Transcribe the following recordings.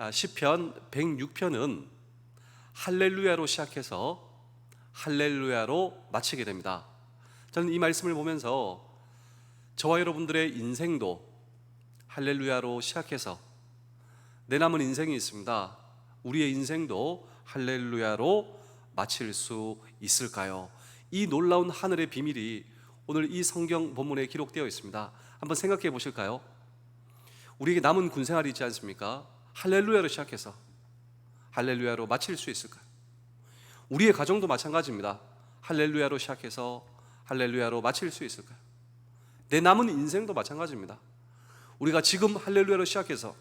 시편 106편은 할렐루야로 시작해서 할렐루야로 마치게 됩니다. 저는 이 말씀을 보면서 저와 여러분들의 인생도 할렐루야로 시작해서 내 남은 인생이 있습니다. 우리의 인생도 할렐루야로 마칠 수 있을까요? 이 놀라운 하늘의 비밀이 오늘 이 성경 본문에 기록되어 있습니다. 한번 생각해 보실까요? 우리에게 남은 군 생활이 있지 않습니까? 할렐루야로 시작해서 할렐루야로 마칠 수 있을까요? 우리의 가정도 마찬가지입니다. 할렐루야로 시작해서 할렐루야로 마칠 수 있을까요? 내 남은 인생도 마찬가지입니다. 우리가 지금 할렐루야로 시작해서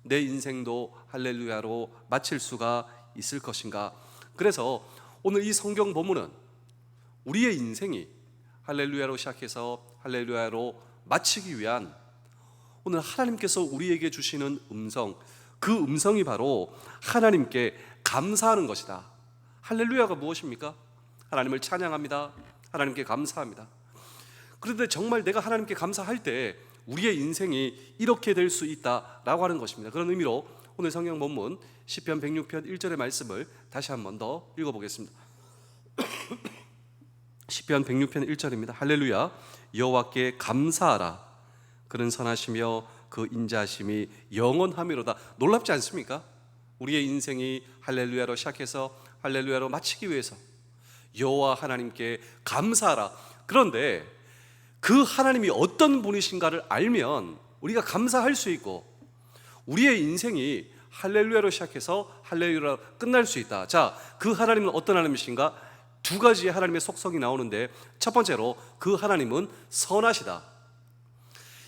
내 인생도 할렐루야로 마칠 수가 있을 것인가? 그래서 오늘 이 성경 본문은 우리의 인생이 할렐루야로 시작해서 할렐루야로 마치기 위한 오늘 하나님께서 우리에게 주시는 음성, 그 음성이 바로 하나님께 감사하는 것이다. 할렐루야가 무엇입니까? 하나님을 찬양합니다. 하나님께 감사합니다. 그런데 정말 내가 하나님께 감사할 때 우리의 인생이 이렇게 될 수 있다라고 하는 것입니다. 그런 의미로 오늘 성경 본문 시편 106편 1절의 말씀을 다시 한 번 더 읽어보겠습니다. 시편 106편 1절입니다. 할렐루야, 여호와께 감사하라. 그는 선하시며 그 인자하심이 영원하미로다. 놀랍지 않습니까? 우리의 인생이 할렐루야로 시작해서 할렐루야로 마치기 위해서 여호와 하나님께 감사하라. 그런데 그 하나님이 어떤 분이신가를 알면 우리가 감사할 수 있고 우리의 인생이 할렐루야로 시작해서 할렐루야로 끝날 수 있다. 자, 그 하나님은 어떤 하나님이신가? 두 가지의 하나님의 속성이 나오는데, 첫 번째로 그 하나님은 선하시다.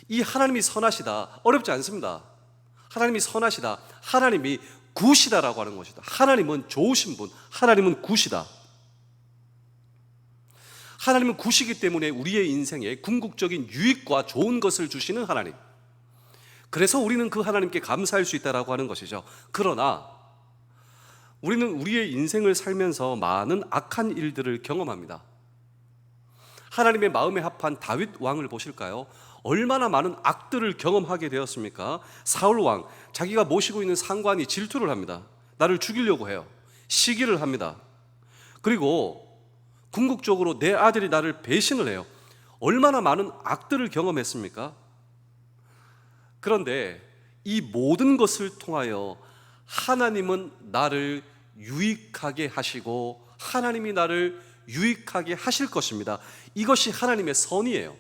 이 하나님이 선하시다, 어렵지 않습니다. 하나님이 선하시다, 하나님이 굿이다라고 하는 것이다. 하나님은 좋으신 분, 하나님은 굿이다. 하나님은 굿이기 때문에 우리의 인생에 궁극적인 유익과 좋은 것을 주시는 하나님, 그래서 우리는 그 하나님께 감사할 수 있다라고 하는 것이죠. 그러나 우리는 우리의 인생을 살면서 많은 악한 일들을 경험합니다. 하나님의 마음에 합한 다윗 왕을 보실까요? 얼마나 많은 악들을 경험하게 되었습니까? 사울 왕, 자기가 모시고 있는 상관이 질투를 합니다. 나를 죽이려고 해요. 시기를 합니다. 그리고 궁극적으로 내 아들이 나를 배신을 해요. 얼마나 많은 악들을 경험했습니까? 그런데 이 모든 것을 통하여 하나님은 나를 유익하게 하시고 하나님이 나를 유익하게 하실 것입니다. 이것이 하나님의 선이에요.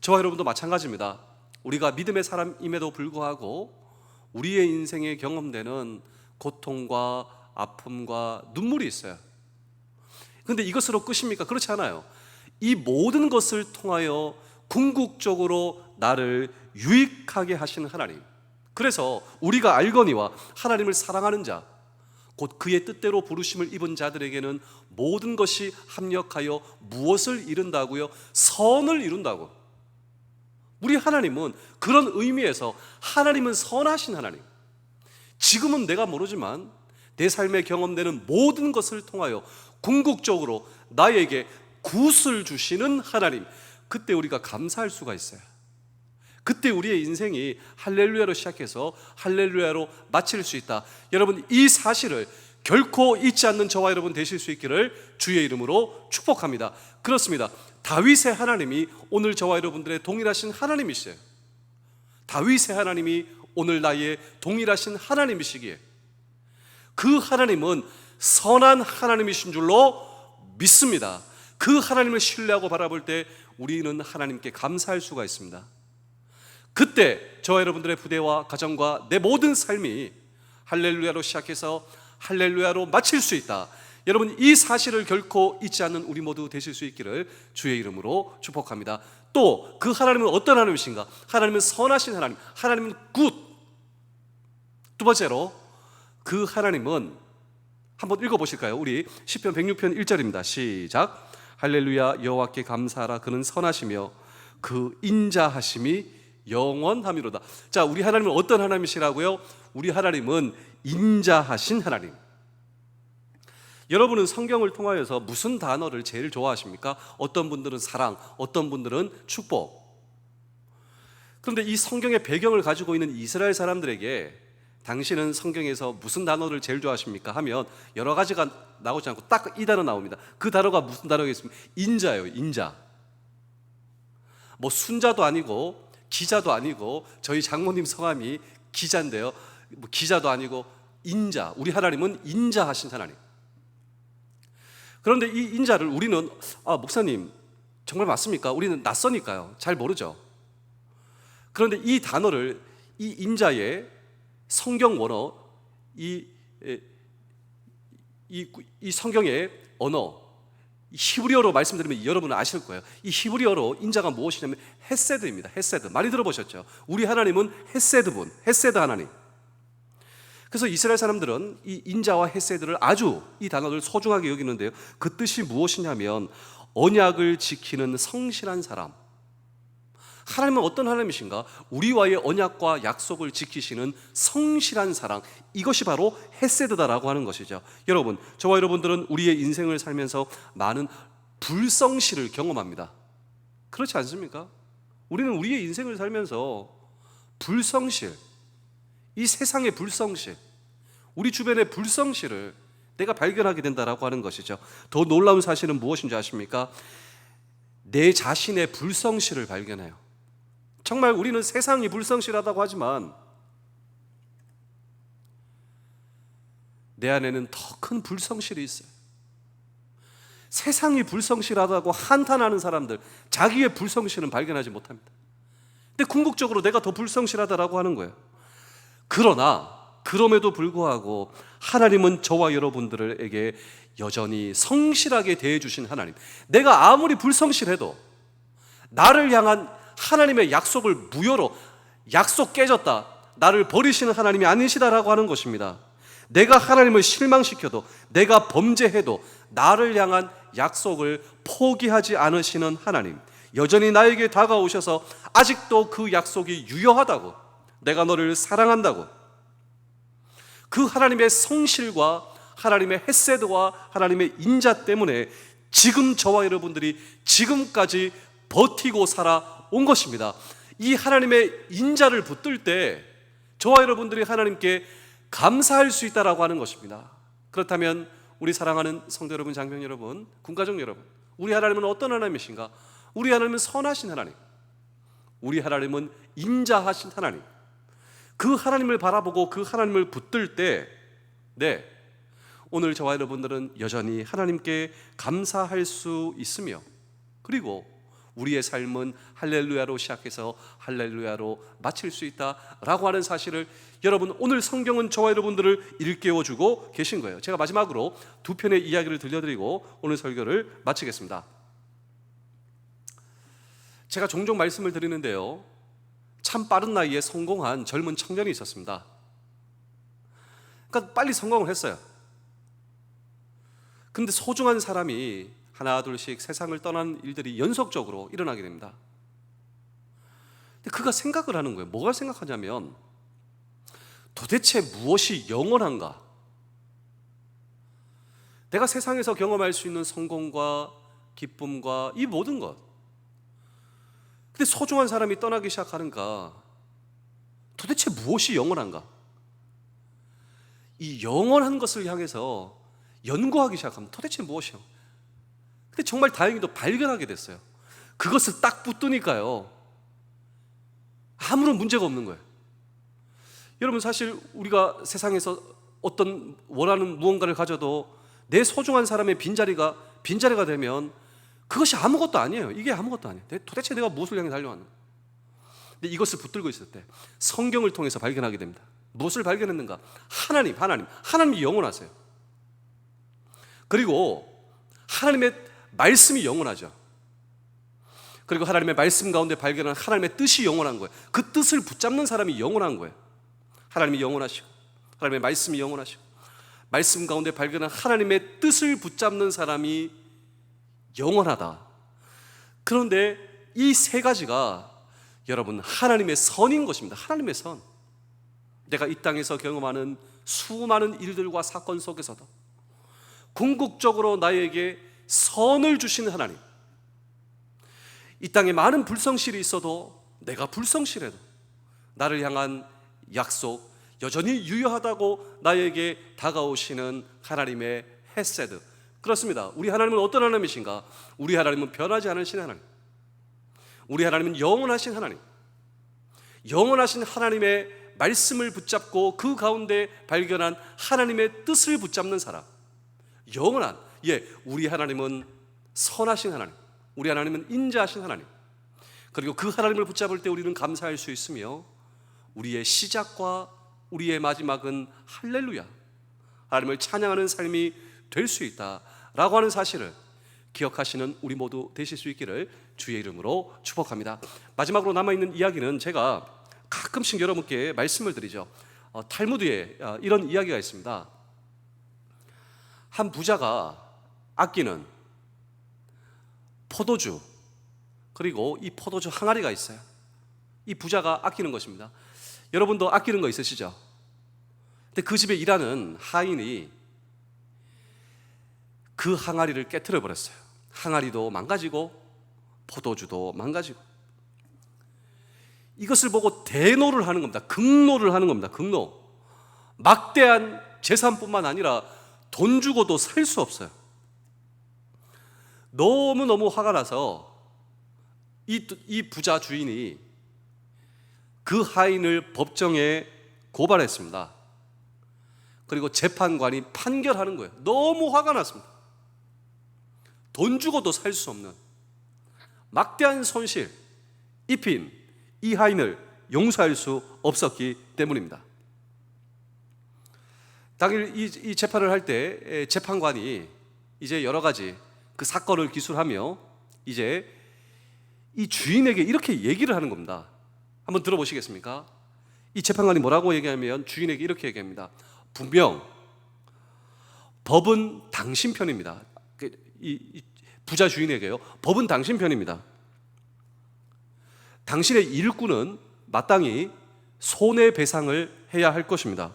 저와 여러분도 마찬가지입니다. 우리가 믿음의 사람임에도 불구하고 우리의 인생에 경험되는 고통과 아픔과 눈물이 있어요. 그런데 이것으로 끝입니까? 그렇지 않아요. 이 모든 것을 통하여 궁극적으로 나를 유익하게 하시는 하나님, 그래서 우리가 알거니와 하나님을 사랑하는 자, 곧 그의 뜻대로 부르심을 입은 자들에게는 모든 것이 합력하여 무엇을 이룬다고요? 선을 이룬다고. 우리 하나님은 그런 의미에서 하나님은 선하신 하나님, 지금은 내가 모르지만 내 삶에 경험되는 모든 것을 통하여 궁극적으로 나에게 굿을 주시는 하나님, 그때 우리가 감사할 수가 있어요. 그때 우리의 인생이 할렐루야로 시작해서 할렐루야로 마칠 수 있다. 여러분, 이 사실을 결코 잊지 않는 저와 여러분 되실 수 있기를 주의 이름으로 축복합니다. 그렇습니다. 다윗의 하나님이 오늘 저와 여러분들의 동일하신 하나님이시에요. 다윗의 하나님이 오늘 나의 동일하신 하나님이시기에 그 하나님은 선한 하나님이신 줄로 믿습니다. 그 하나님을 신뢰하고 바라볼 때 우리는 하나님께 감사할 수가 있습니다. 그때 저와 여러분들의 부대와 가정과 내 모든 삶이 할렐루야로 시작해서 할렐루야로 마칠 수 있다. 여러분, 이 사실을 결코 잊지 않는 우리 모두 되실 수 있기를 주의 이름으로 축복합니다. 또 그 하나님은 어떤 하나님이신가? 하나님은 선하신 하나님, 하나님은 굿. 두 번째로 그 하나님은 한번 읽어보실까요? 우리 시편 106편 1절입니다. 시작. 할렐루야, 여호와께 감사하라. 그는 선하시며 그 인자하심이 영원함이로다. 자, 우리 하나님은 어떤 하나님이시라고요? 우리 하나님은 인자하신 하나님. 여러분은 성경을 통하여서 무슨 단어를 제일 좋아하십니까? 어떤 분들은 사랑, 어떤 분들은 축복. 그런데 이 성경의 배경을 가지고 있는 이스라엘 사람들에게 당신은 성경에서 무슨 단어를 제일 좋아하십니까? 하면 여러 가지가 나오지 않고 딱 이 단어 나옵니다. 그 단어가 무슨 단어겠습니까? 인자예요. 인자. 뭐 순자도 아니고 기자도 아니고, 저희 장모님 성함이 기자인데요, 뭐 기자도 아니고 인자. 우리 하나님은 인자하신 하나님. 그런데 이 인자를 우리는 목사님 정말 맞습니까? 우리는 낯서니까요, 잘 모르죠. 그런데 이 단어를, 이 인자의 성경 원어, 이 성경의 언어, 히브리어로 말씀드리면 여러분은 아실 거예요. 이 히브리어로 인자가 무엇이냐면 헤세드입니다. 헤세드. 많이 들어보셨죠? 우리 하나님은 헤세드분, 헤세드 하나님. 그래서 이스라엘 사람들은 이 인자와 헤세드를 아주, 이 단어를 소중하게 여기는데요, 그 뜻이 무엇이냐면 언약을 지키는 성실한 사람. 하나님은 어떤 하나님이신가? 우리와의 언약과 약속을 지키시는 성실한 사랑, 이것이 바로 헤세드다라고 하는 것이죠. 여러분, 저와 여러분들은 우리의 인생을 살면서 많은 불성실을 경험합니다. 그렇지 않습니까? 우리는 우리의 인생을 살면서 불성실, 이 세상의 불성실, 우리 주변의 불성실을 내가 발견하게 된다라고 하는 것이죠. 더 놀라운 사실은 무엇인지 아십니까? 내 자신의 불성실을 발견해요. 정말 우리는 세상이 불성실하다고 하지만 내 안에는 더 큰 불성실이 있어요. 세상이 불성실하다고 한탄하는 사람들, 자기의 불성실은 발견하지 못합니다. 근데 궁극적으로 내가 더 불성실하다라고 하는 거예요. 그럼에도 불구하고 하나님은 저와 여러분들에게 여전히 성실하게 대해주신 하나님. 내가 아무리 불성실해도 나를 향한 하나님의 약속을 무효로, 약속 깨졌다, 나를 버리시는 하나님이 아니시다라고 하는 것입니다. 내가 하나님을 실망시켜도, 내가 범죄해도 나를 향한 약속을 포기하지 않으시는 하나님, 여전히 나에게 다가오셔서 아직도 그 약속이 유효하다고, 내가 너를 사랑한다고, 그 하나님의 성실과 하나님의 헤세드와 하나님의 인자 때문에 지금 저와 여러분들이 지금까지 버티고 살아온 것입니다. 이 하나님의 인자를 붙들 때 저와 여러분들이 하나님께 감사할 수 있다라고 하는 것입니다. 그렇다면 우리 사랑하는 성도 여러분, 장병 여러분, 군가족 여러분, 우리 하나님은 어떤 하나님이신가? 우리 하나님은 선하신 하나님, 우리 하나님은 인자하신 하나님. 그 하나님을 바라보고 그 하나님을 붙들 때, 오늘 저와 여러분들은 여전히 하나님께 감사할 수 있으며, 그리고 우리의 삶은 할렐루야로 시작해서 할렐루야로 마칠 수 있다라고 하는 사실을, 여러분, 오늘 성경은 저와 여러분들을 일깨워주고 계신 거예요. 제가 마지막으로 두 편의 이야기를 들려드리고 오늘 설교를 마치겠습니다. 제가 종종 말씀을 드리는데요, 참 빠른 나이에 성공한 젊은 청년이 있었습니다. 그러니까 빨리 성공을 했어요. 근데 소중한 사람이 하나 둘씩 세상을 떠난 일들이 연속적으로 일어나게 됩니다. 근데 그가 생각을 하는 거예요. 뭐가 생각하냐면, 도대체 무엇이 영원한가? 내가 세상에서 경험할 수 있는 성공과 기쁨과 이 모든 것, 근데 소중한 사람이 떠나기 시작하는가? 도대체 무엇이 영원한가? 이 영원한 것을 향해서 연구하기 시작하면 도대체 무엇이요? 근데 정말 다행히도 발견하게 됐어요. 그것을 딱 붙드니까요, 아무런 문제가 없는 거예요. 여러분, 사실 우리가 세상에서 어떤 원하는 무언가를 가져도 내 소중한 사람의 빈자리가 되면 그것이 아무것도 아니에요. 이게 아무것도 아니에요. 도대체 내가 무엇을 향해 달려왔는가? 근데 이것을 붙들고 있을 때 성경을 통해서 발견하게 됩니다. 무엇을 발견했는가? 하나님이 영원하세요. 그리고 하나님의 말씀이 영원하죠. 그리고 하나님의 말씀 가운데 발견한 하나님의 뜻이 영원한 거예요. 그 뜻을 붙잡는 사람이 영원한 거예요. 하나님이 영원하시고 하나님의 말씀이 영원하시고, 말씀 가운데 발견한 하나님의 뜻을 붙잡는 사람이 영원하다. 그런데 이 세 가지가 여러분 하나님의 선인 것입니다. 하나님의 선. 내가 이 땅에서 경험하는 수많은 일들과 사건 속에서도 궁극적으로 나에게 선을 주시는 하나님. 이 땅에 많은 불성실이 있어도, 내가 불성실해도 나를 향한 약속, 여전히 유효하다고 나에게 다가오시는 하나님의 헤세드. 그렇습니다. 우리 하나님은 어떤 하나님이신가? 우리 하나님은 변하지 않으신 하나님, 우리 하나님은 영원하신 하나님, 영원하신 하나님의 말씀을 붙잡고 그 가운데 발견한 하나님의 뜻을 붙잡는 사람, 영원한, 우리 하나님은 선하신 하나님, 우리 하나님은 인자하신 하나님. 그리고 그 하나님을 붙잡을 때 우리는 감사할 수 있으며 우리의 시작과 우리의 마지막은 할렐루야, 하나님을 찬양하는 삶이 될 수 있다라고 하는 사실을 기억하시는 우리 모두 되실 수 있기를 주의 이름으로 축복합니다. 마지막으로 남아있는 이야기는 제가 가끔씩 여러분께 말씀을 드리죠. 탈무드에 이런 이야기가 있습니다. 한 부자가 아끼는 포도주, 그리고 이 포도주 항아리가 있어요. 이 부자가 아끼는 것입니다. 여러분도 아끼는 거 있으시죠? 근데 그 집에 일하는 하인이 그 항아리를 깨트려 버렸어요. 항아리도 망가지고 포도주도 망가지고. 이것을 보고 대노를 하는 겁니다. 극노를 하는 겁니다. 극노. 막대한 재산뿐만 아니라 돈 주고도 살 수 없어요. 너무너무 화가 나서 이 부자 주인이 그 하인을 법정에 고발했습니다. 그리고 재판관이 판결하는 거예요. 너무 화가 났습니다. 돈 주고도 살 수 없는 막대한 손실 입힌 이 하인을 용서할 수 없었기 때문입니다. 당일 이 재판을 할 때 재판관이 이제 여러 가지 그 사건을 기술하며 이제 이 주인에게 이렇게 얘기를 하는 겁니다. 한번 들어보시겠습니까? 이 재판관이 뭐라고 얘기하면 주인에게 이렇게 얘기합니다. 분명 법은 당신 편입니다. 이 부자 주인에게요, 법은 당신 편입니다. 당신의 일꾼은 마땅히 손해배상을 해야 할 것입니다.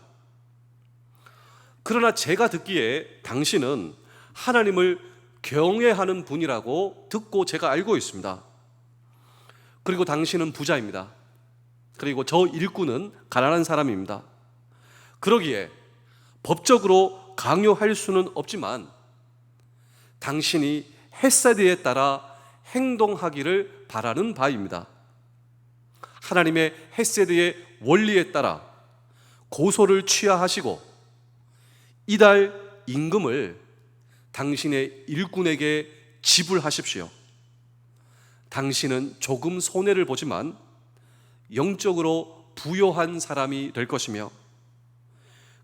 그러나 제가 듣기에 당신은 하나님을 경외하는 분이라고 듣고 제가 알고 있습니다. 그리고 당신은 부자입니다. 그리고 저 일꾼은 가난한 사람입니다. 그러기에 법적으로 강요할 수는 없지만 당신이 헤세드에 따라 행동하기를 바라는 바입니다. 하나님의 헤세드의 원리에 따라 고소를 취하하시고 이달 임금을 당신의 일꾼에게 지불하십시오. 당신은 조금 손해를 보지만 영적으로 부요한 사람이 될 것이며,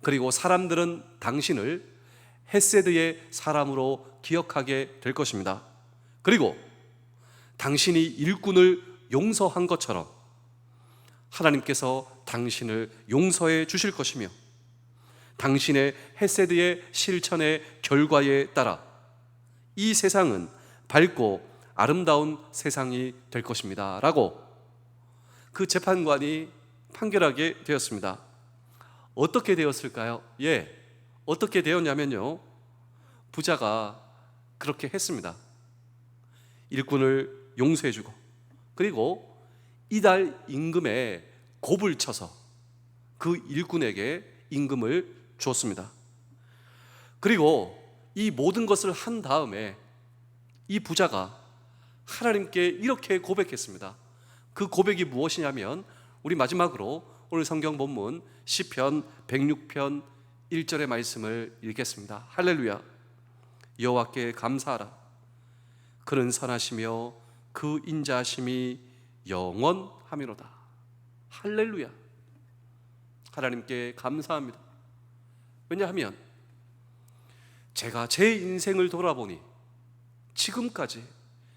그리고 사람들은 당신을 헤세드의 사람으로 기억하게 될 것입니다. 그리고 당신이 일꾼을 용서한 것처럼 하나님께서 당신을 용서해 주실 것이며, 당신의 헤세드의 실천의 결과에 따라 이 세상은 밝고 아름다운 세상이 될 것입니다 라고 그 재판관이 판결하게 되었습니다. 어떻게 되었을까요? 어떻게 되었냐면요, 부자가 그렇게 했습니다. 일꾼을 용서해주고, 그리고 이달 임금에 곱을 쳐서 그 일꾼에게 임금을 주었습니다. 그리고 이 모든 것을 한 다음에 이 부자가 하나님께 이렇게 고백했습니다. 그 고백이 무엇이냐면, 우리 마지막으로 오늘 성경 본문 시편 106편 1절의 말씀을 읽겠습니다. 할렐루야. 여호와께 감사하라. 그는 선하시며 그 인자하심이 영원하미로다. 할렐루야. 하나님께 감사합니다. 왜냐하면 제가 제 인생을 돌아보니 지금까지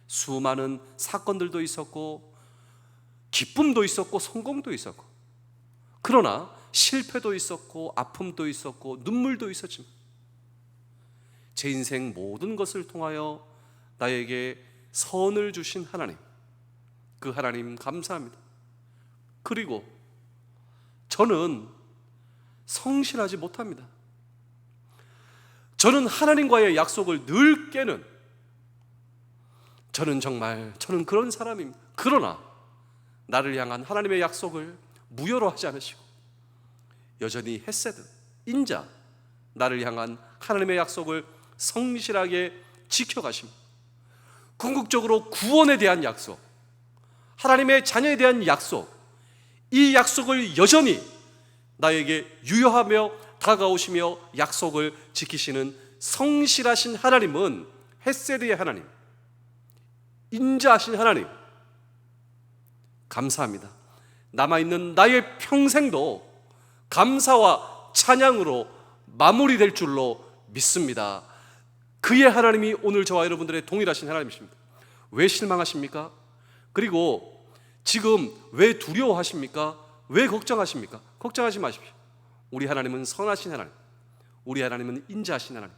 수많은 사건들도 있었고 기쁨도 있었고 성공도 있었고, 그러나 실패도 있었고 아픔도 있었고 눈물도 있었지만 제 인생 모든 것을 통하여 나에게 선을 주신 하나님, 그 하나님 감사합니다. 그리고 저는 성실하지 못합니다. 저는 하나님과의 약속을 늘 깨는, 저는 그런 사람입니다. 그러나 나를 향한 하나님의 약속을 무효로 하지 않으시고 여전히 헤세드, 인자, 나를 향한 하나님의 약속을 성실하게 지켜가십니다. 궁극적으로 구원에 대한 약속, 하나님의 자녀에 대한 약속, 이 약속을 여전히 나에게 유효하며 다가오시며 약속을 지키시는 성실하신 하나님은 헤세드의 하나님, 인자하신 하나님, 감사합니다. 남아있는 나의 평생도 감사와 찬양으로 마무리될 줄로 믿습니다. 그의 하나님이 오늘 저와 여러분들의 동일하신 하나님이십니다. 왜 실망하십니까? 그리고 지금 왜 두려워하십니까? 왜 걱정하십니까? 걱정하지 마십시오. 우리 하나님은 선하신 하나님, 우리 하나님은 인자하신 하나님,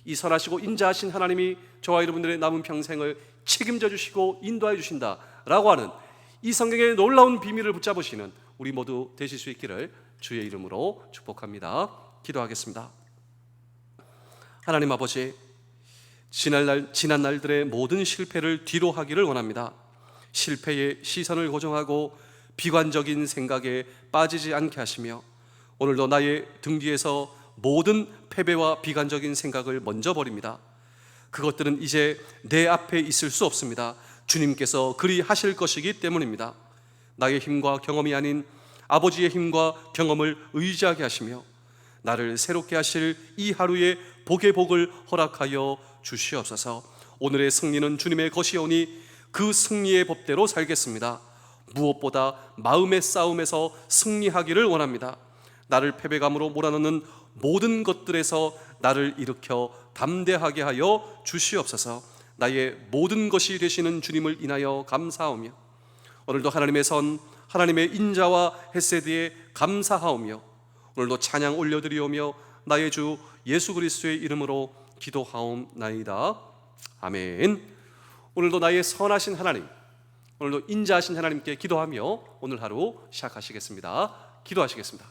이 선하시고 인자하신 하나님이 저와 여러분들의 남은 평생을 책임져 주시고 인도해 주신다라고 하는 이 성경의 놀라운 비밀을 붙잡으시는 우리 모두 되실 수 있기를 주의 이름으로 축복합니다. 기도하겠습니다. 하나님 아버지, 지난 날들의 모든 실패를 뒤로 하기를 원합니다. 실패에 시선을 고정하고 비관적인 생각에 빠지지 않게 하시며, 오늘도 나의 등 뒤에서 모든 패배와 비관적인 생각을 먼저 버립니다. 그것들은 이제 내 앞에 있을 수 없습니다. 주님께서 그리 하실 것이기 때문입니다. 나의 힘과 경험이 아닌 아버지의 힘과 경험을 의지하게 하시며 나를 새롭게 하실 이 하루의 복의 복을 허락하여 주시옵소서. 오늘의 승리는 주님의 것이오니 그 승리의 법대로 살겠습니다. 무엇보다 마음의 싸움에서 승리하기를 원합니다. 나를 패배감으로 몰아넣는 모든 것들에서 나를 일으켜 담대하게 하여 주시옵소서. 나의 모든 것이 되시는 주님을 인하여 감사하오며, 오늘도 하나님의 선, 하나님의 인자와 헤세드에 감사하오며, 오늘도 찬양 올려드리오며 나의 주 예수 그리스도의 이름으로 기도하옵나이다. 아멘. 오늘도 나의 선하신 하나님, 오늘도 인자하신 하나님께 기도하며 오늘 하루 시작하시겠습니다. 기도하시겠습니다.